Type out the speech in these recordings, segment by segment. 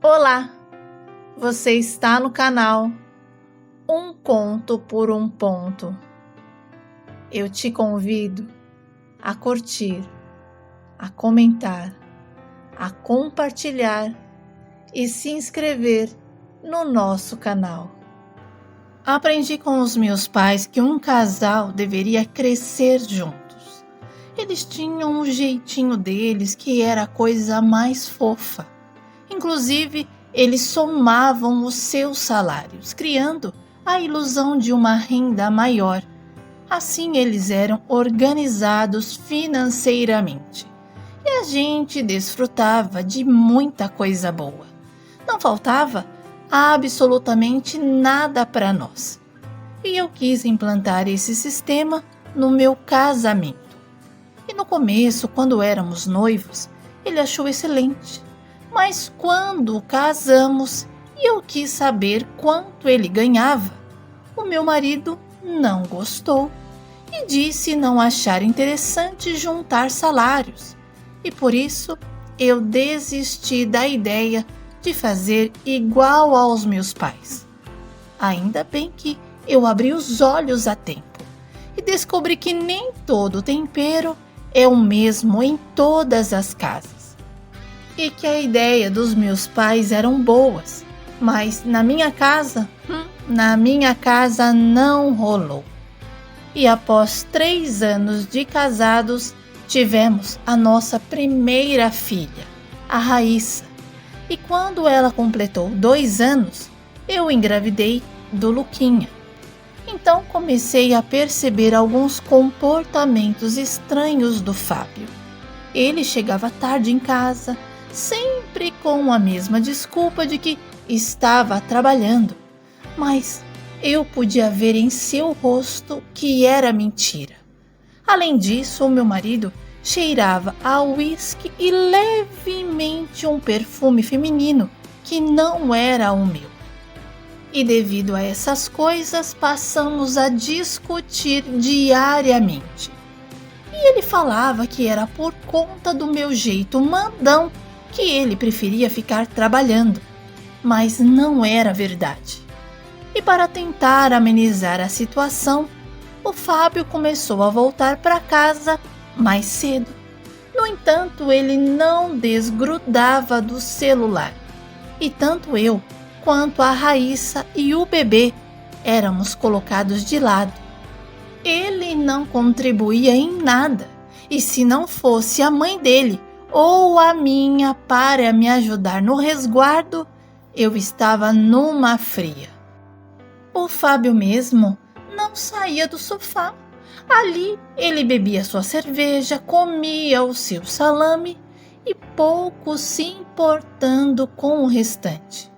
Olá, você está no canal Um Conto por um Ponto. Eu te convido a curtir, a comentar, a compartilhar e se inscrever no nosso canal. Aprendi com os meus pais que um casal deveria crescer juntos. Eles tinham um jeitinho deles que era a coisa mais fofa. Inclusive, eles somavam os seus salários, criando a ilusão de uma renda maior. Assim, eles eram organizados financeiramente. E a gente desfrutava de muita coisa boa. Não faltava absolutamente nada para nós. E eu quis implantar esse sistema no meu casamento. E no começo, quando éramos noivos, ele achou excelente. Mas quando casamos e eu quis saber quanto ele ganhava, o meu marido não gostou e disse não achar interessante juntar salários. E por isso eu desisti da ideia de fazer igual aos meus pais. Ainda bem que eu abri os olhos a tempo e descobri que nem todo tempero é o mesmo em todas as casas. E que a ideia dos meus pais eram boas, mas na minha casa não rolou. E após 3 anos de casados, tivemos a nossa primeira filha, a Raíssa. E quando ela completou 2 anos, eu engravidei do Luquinha. Então comecei a perceber alguns comportamentos estranhos do Fábio. Ele chegava tarde em casa, sempre com a mesma desculpa de que estava trabalhando, mas eu podia ver em seu rosto que era mentira. Além disso, o meu marido cheirava a uísque e levemente um perfume feminino que não era o meu. E devido a essas coisas, passamos a discutir diariamente. E ele falava que era por conta do meu jeito mandão que ele preferia ficar trabalhando, mas não era verdade. E para tentar amenizar a situação, o Fábio começou a voltar para casa mais cedo. No entanto, ele não desgrudava do celular. E tanto eu quanto a Raíssa e o bebê éramos colocados de lado. Ele não contribuía em nada, e se não fosse a mãe dele ou a minha para me ajudar no resguardo, eu estava numa fria. O Fábio mesmo não saía do sofá. Ali ele bebia sua cerveja, comia o seu salame e pouco se importando com o restante.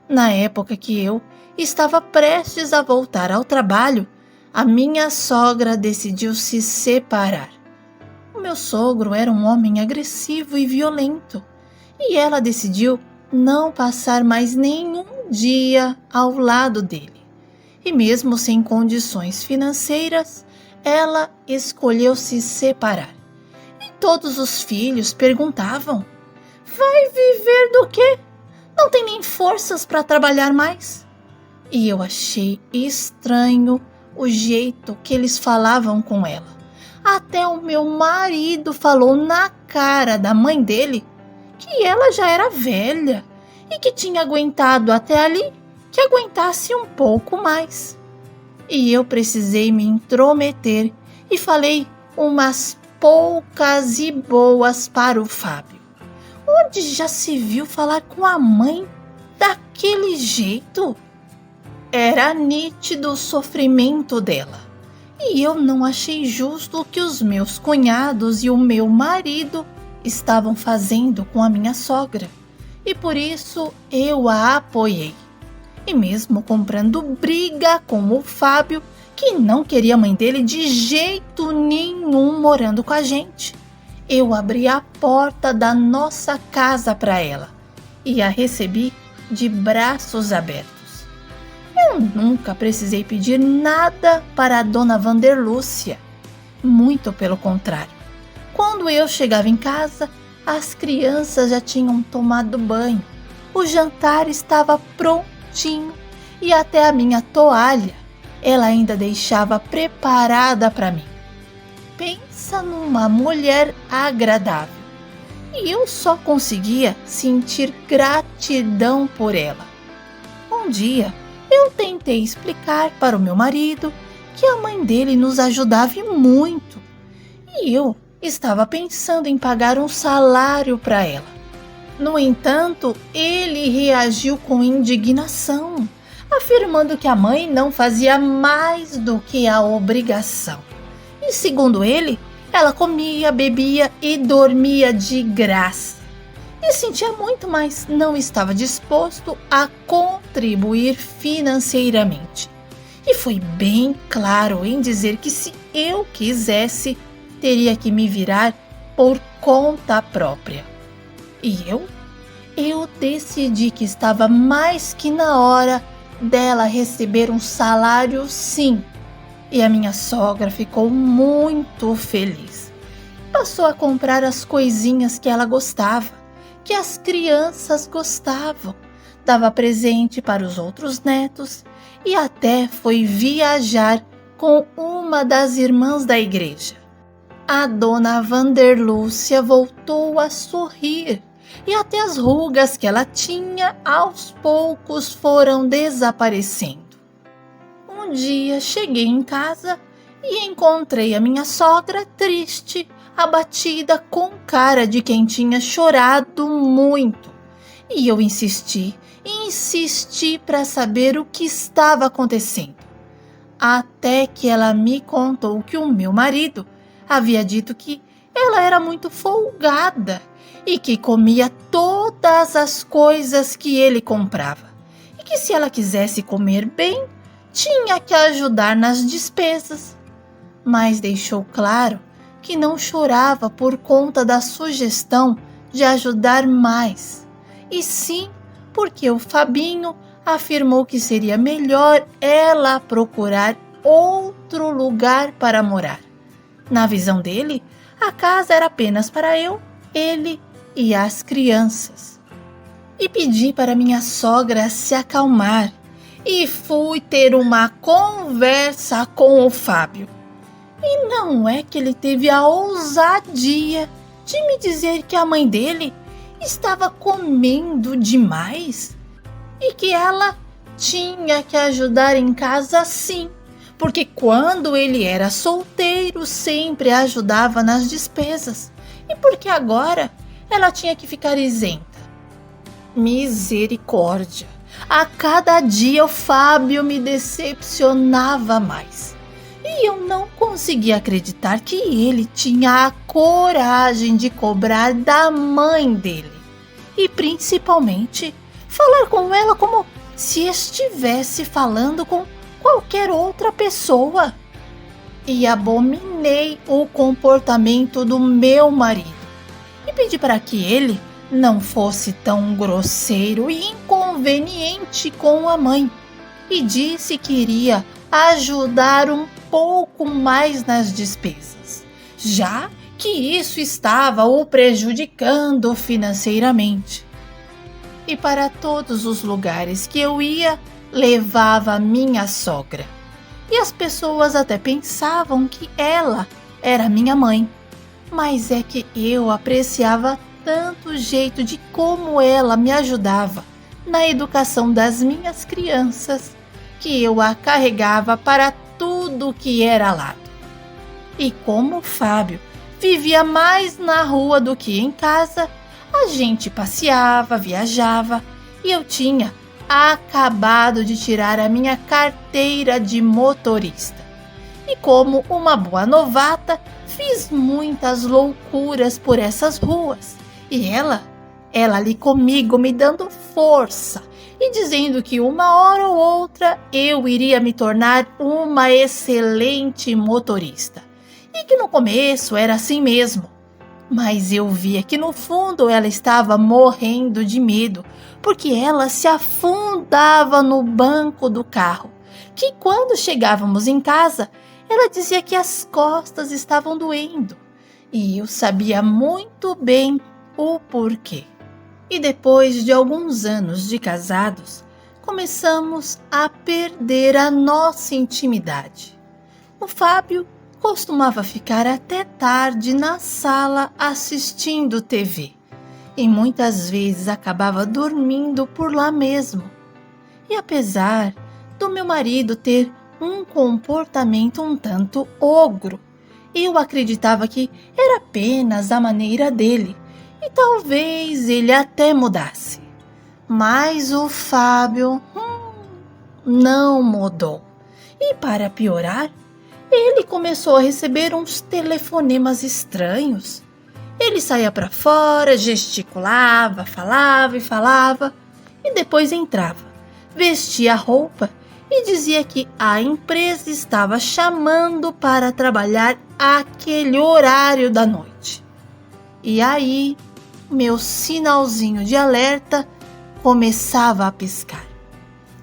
Na época que eu estava prestes a voltar ao trabalho, a minha sogra decidiu se separar. O meu sogro era um homem agressivo e violento, e ela decidiu não passar mais nenhum dia ao lado dele. E mesmo sem condições financeiras, ela escolheu se separar. E todos os filhos perguntavam: vai viver do quê? Não tem nem forças para trabalhar mais? E eu achei estranho o jeito que eles falavam com ela. Até o meu marido falou na cara da mãe dele que ela já era velha e que tinha aguentado até ali, que aguentasse um pouco mais. E eu precisei me intrometer e falei umas poucas e boas para o Fábio. Onde já se viu falar com a mãe daquele jeito? Era nítido o sofrimento dela. E eu não achei justo o que os meus cunhados e o meu marido estavam fazendo com a minha sogra. E por isso eu a apoiei. E mesmo comprando briga com o Fábio, que não queria a mãe dele de jeito nenhum morando com a gente, eu abri a porta da nossa casa para ela e a recebi de braços abertos. Eu nunca precisei pedir nada para a dona Vanderlúcia. Muito pelo contrário. Quando eu chegava em casa, as crianças já tinham tomado banho, o jantar estava prontinho e até a minha toalha ela ainda deixava preparada para mim. Pensa numa mulher agradável. E eu só conseguia sentir gratidão por ela. Um dia, eu tentei explicar para o meu marido que a mãe dele nos ajudava muito. E eu estava pensando em pagar um salário para ela. No entanto, ele reagiu com indignação, afirmando que a mãe não fazia mais do que a obrigação. E segundo ele, ela comia, bebia e dormia de graça. E sentia muito, mas não estava disposto a contribuir financeiramente. E foi bem claro em dizer que se eu quisesse, teria que me virar por conta própria. E eu decidi que estava mais que na hora dela receber um salário, sim. E a minha sogra ficou muito feliz. Passou a comprar as coisinhas que ela gostava, que as crianças gostavam. Dava presente para os outros netos e até foi viajar com uma das irmãs da igreja. A dona Vanderlúcia voltou a sorrir e até as rugas que ela tinha aos poucos foram desaparecendo. Um dia cheguei em casa e encontrei a minha sogra triste, abatida, com cara de quem tinha chorado muito. E eu insisti para saber o que estava acontecendo. Até que ela me contou que o meu marido havia dito que ela era muito folgada e que comia todas as coisas que ele comprava. E que se ela quisesse comer bem, tinha que ajudar nas despesas. Mas deixou claro que não chorava por conta da sugestão de ajudar mais, e sim porque o Fabinho afirmou que seria melhor ela procurar outro lugar para morar. Na visão dele, a casa era apenas para eu, ele e as crianças. E pedi para minha sogra se acalmar e fui ter uma conversa com o Fábio. E não é que ele teve a ousadia de me dizer que a mãe dele estava comendo demais e que ela tinha que ajudar em casa, sim, porque quando ele era solteiro sempre ajudava nas despesas e porque agora ela tinha que ficar isenta. Misericórdia! A cada dia o Fábio me decepcionava mais. E eu não conseguia acreditar que ele tinha a coragem de cobrar da mãe dele. E principalmente, falar com ela como se estivesse falando com qualquer outra pessoa. E abominei o comportamento do meu marido. E pedi para que ele não fosse tão grosseiro e inconveniente com a mãe. E disse que iria ajudar um pouco mais nas despesas, já que isso estava o prejudicando financeiramente. E para todos os lugares que eu ia, levava minha sogra. E as pessoas até pensavam que ela era minha mãe, mas é que eu apreciava tanto o jeito de como ela me ajudava na educação das minhas crianças, que eu a carregava para tudo que era lado. E como o Fábio vivia mais na rua do que em casa, a gente passeava, viajava e eu tinha acabado de tirar a minha carteira de motorista. E como uma boa novata, fiz muitas loucuras por essas ruas. E ela ali comigo me dando força e dizendo que uma hora ou outra eu iria me tornar uma excelente motorista. E que no começo era assim mesmo. Mas eu via que no fundo ela estava morrendo de medo, porque ela se afundava no banco do carro, que quando chegávamos em casa, ela dizia que as costas estavam doendo. E eu sabia muito bem o porquê. E depois de alguns anos de casados, começamos a perder a nossa intimidade. O Fábio costumava ficar até tarde na sala assistindo TV e muitas vezes acabava dormindo por lá mesmo. E apesar do meu marido ter um comportamento um tanto ogro, eu acreditava que era apenas a maneira dele e talvez ele até mudasse. Mas o Fábio não mudou. E para piorar, ele começou a receber uns telefonemas estranhos. Ele saía para fora, gesticulava, falava e falava, e depois entrava, vestia a roupa e dizia que a empresa estava chamando para trabalhar aquele horário da noite. E aí, meu sinalzinho de alerta começava a piscar.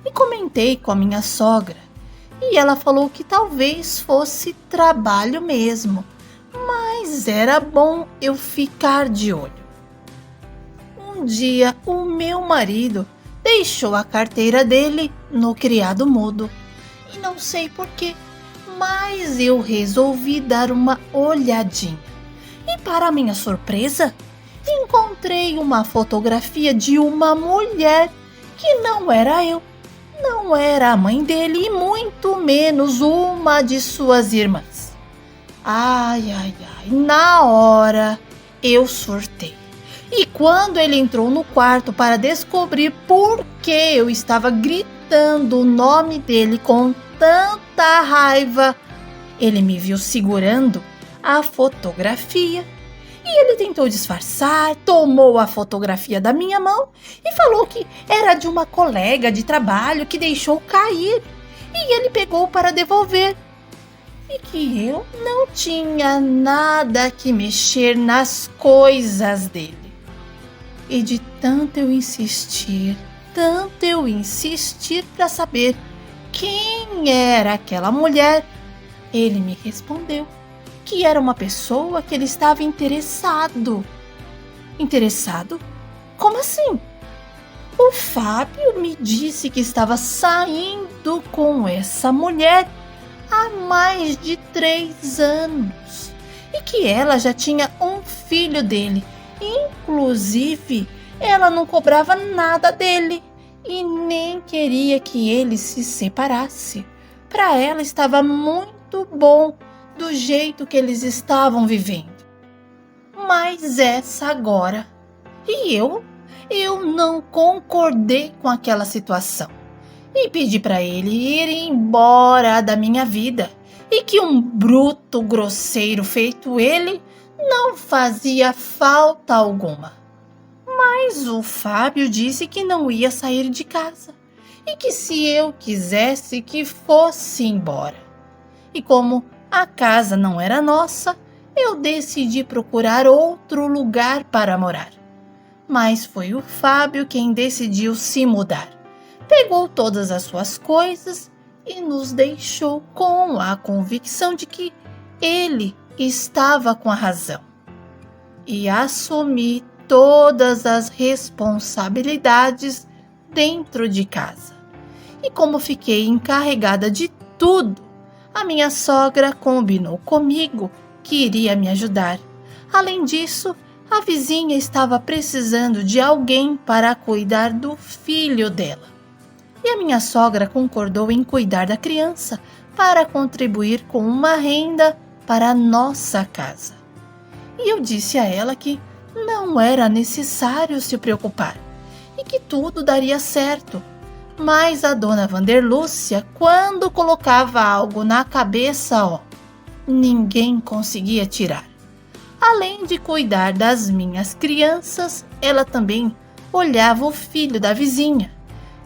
E comentei com a minha sogra, e ela falou que talvez fosse trabalho mesmo, mas era bom eu ficar de olho. Um dia, o meu marido deixou a carteira dele no criado mudo, e não sei porquê, mas eu resolvi dar uma olhadinha. E para minha surpresa, encontrei uma fotografia de uma mulher que não era eu. Não era a mãe dele e muito menos uma de suas irmãs. Ai, na hora eu surtei. E quando ele entrou no quarto para descobrir por que eu estava gritando o nome dele com tanta raiva, ele me viu segurando a fotografia. E ele tentou disfarçar, tomou a fotografia da minha mão e falou que era de uma colega de trabalho que deixou cair. E ele pegou para devolver. E que eu não tinha nada que mexer nas coisas dele. E de tanto eu insistir para saber quem era aquela mulher, ele me respondeu que era uma pessoa que ele estava interessado. Interessado? Como assim? O Fábio me disse que estava saindo com essa mulher há mais de 3 anos e que ela já tinha um filho dele. Inclusive, ela não cobrava nada dele e nem queria que ele se separasse. Para ela estava muito bom do jeito que eles estavam vivendo. Mas essa agora. E eu não concordei com aquela situação. E pedi para ele ir embora da minha vida. E que um bruto grosseiro feito ele não fazia falta alguma. Mas o Fábio disse que não ia sair de casa. E que se eu quisesse que fosse embora. E como a casa não era nossa, eu decidi procurar outro lugar para morar. Mas foi o Fábio quem decidiu se mudar. Pegou todas as suas coisas e nos deixou com a convicção de que ele estava com a razão. E assumi todas as responsabilidades dentro de casa. E como fiquei encarregada de tudo, a minha sogra combinou comigo que iria me ajudar. Além disso, a vizinha estava precisando de alguém para cuidar do filho dela. E a minha sogra concordou em cuidar da criança para contribuir com uma renda para a nossa casa. E eu disse a ela que não era necessário se preocupar e que tudo daria certo. Mas a dona Vanderlúcia, quando colocava algo na cabeça, ninguém conseguia tirar. Além de cuidar das minhas crianças, ela também olhava o filho da vizinha.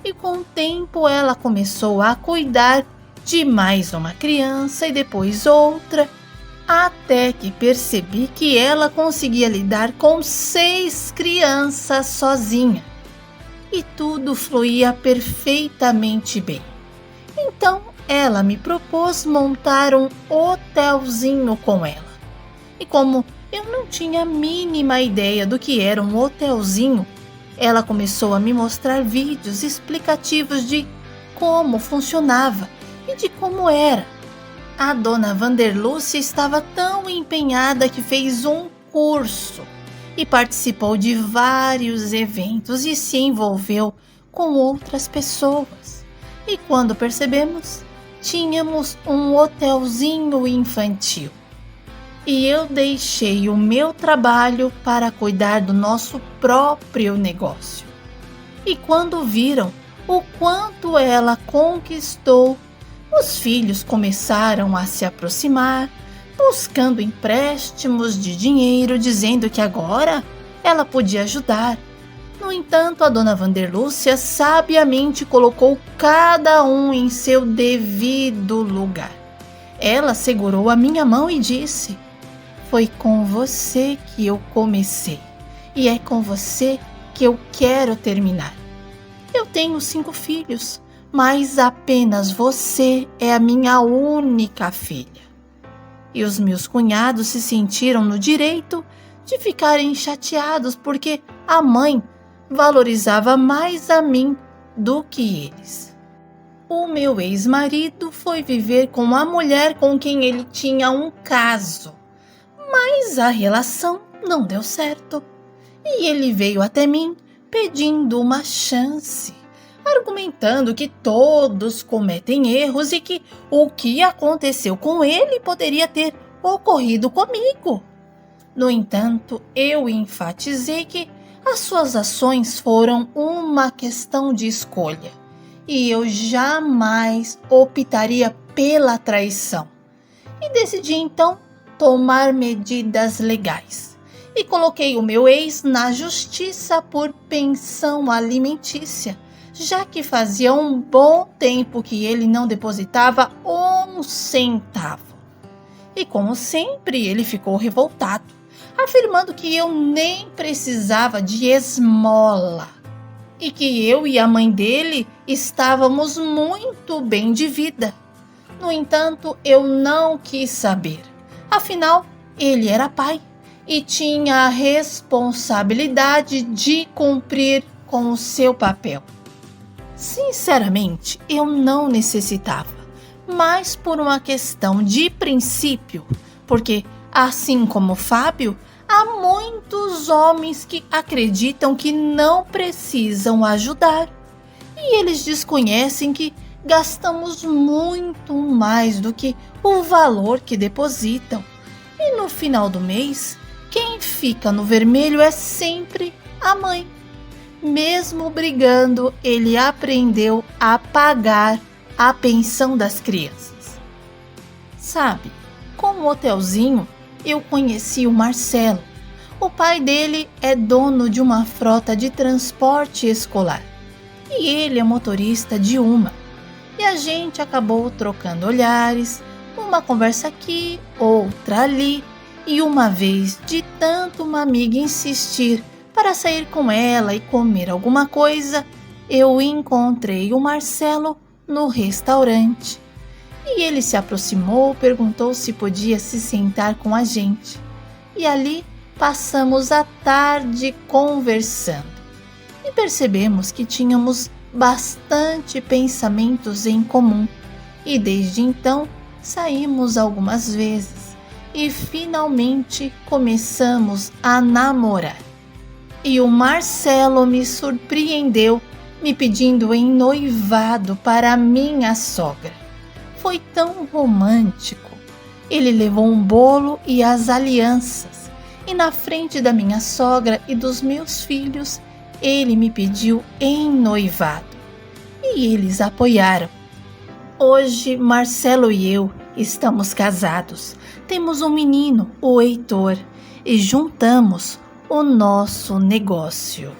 E com o tempo ela começou a cuidar de mais uma criança e depois outra, até que percebi que ela conseguia lidar com 6 crianças sozinha. E tudo fluía perfeitamente bem. Então, ela me propôs montar um hotelzinho com ela. E como eu não tinha a mínima ideia do que era um hotelzinho, ela começou a me mostrar vídeos explicativos de como funcionava e de como era. A dona Vanderlúcia estava tão empenhada que fez um curso e participou de vários eventos e se envolveu com outras pessoas. E quando percebemos, tínhamos um hotelzinho infantil. E eu deixei o meu trabalho para cuidar do nosso próprio negócio. E quando viram o quanto ela conquistou, os filhos começaram a se aproximar, buscando empréstimos de dinheiro, dizendo que agora ela podia ajudar. No entanto, a dona Vanderlúcia sabiamente colocou cada um em seu devido lugar. Ela segurou a minha mão e disse: "Foi com você que eu comecei e é com você que eu quero terminar. Eu tenho 5 filhos, mas apenas você é a minha única filha." E os meus cunhados se sentiram no direito de ficarem chateados porque a mãe valorizava mais a mim do que eles. O meu ex-marido foi viver com a mulher com quem ele tinha um caso, mas a relação não deu certo. E ele veio até mim pedindo uma chance, argumentando que todos cometem erros e que o que aconteceu com ele poderia ter ocorrido comigo. No entanto, eu enfatizei que as suas ações foram uma questão de escolha e eu jamais optaria pela traição. E decidi então tomar medidas legais e coloquei o meu ex na justiça por pensão alimentícia, já que fazia um bom tempo que ele não depositava um centavo. E como sempre, ele ficou revoltado, afirmando que eu nem precisava de esmola e que eu e a mãe dele estávamos muito bem de vida. No entanto, eu não quis saber. Afinal, ele era pai e tinha a responsabilidade de cumprir com o seu papel. Sinceramente, eu não necessitava, mas por uma questão de princípio, porque, assim como Fábio, há muitos homens que acreditam que não precisam ajudar e eles desconhecem que gastamos muito mais do que o valor que depositam. E no final do mês, quem fica no vermelho é sempre a mãe. Mesmo brigando, ele aprendeu a pagar a pensão das crianças. Sabe, com o hotelzinho, eu conheci o Marcelo. O pai dele é dono de uma frota de transporte escolar e ele é motorista de uma. E a gente acabou trocando olhares, uma conversa aqui, outra ali, e uma vez, de tanto uma amiga insistir para sair com ela e comer alguma coisa, eu encontrei o Marcelo no restaurante. E ele se aproximou, perguntou se podia se sentar com a gente. E ali passamos a tarde conversando. E percebemos que tínhamos bastante pensamentos em comum. E desde então saímos algumas vezes e finalmente começamos a namorar. E o Marcelo me surpreendeu me pedindo em noivado para a minha sogra. Foi tão romântico. Ele levou um bolo e as alianças, e na frente da minha sogra e dos meus filhos, ele me pediu em noivado. E eles apoiaram. Hoje, Marcelo e eu estamos casados. Temos um menino, o Heitor, e juntamos o nosso negócio.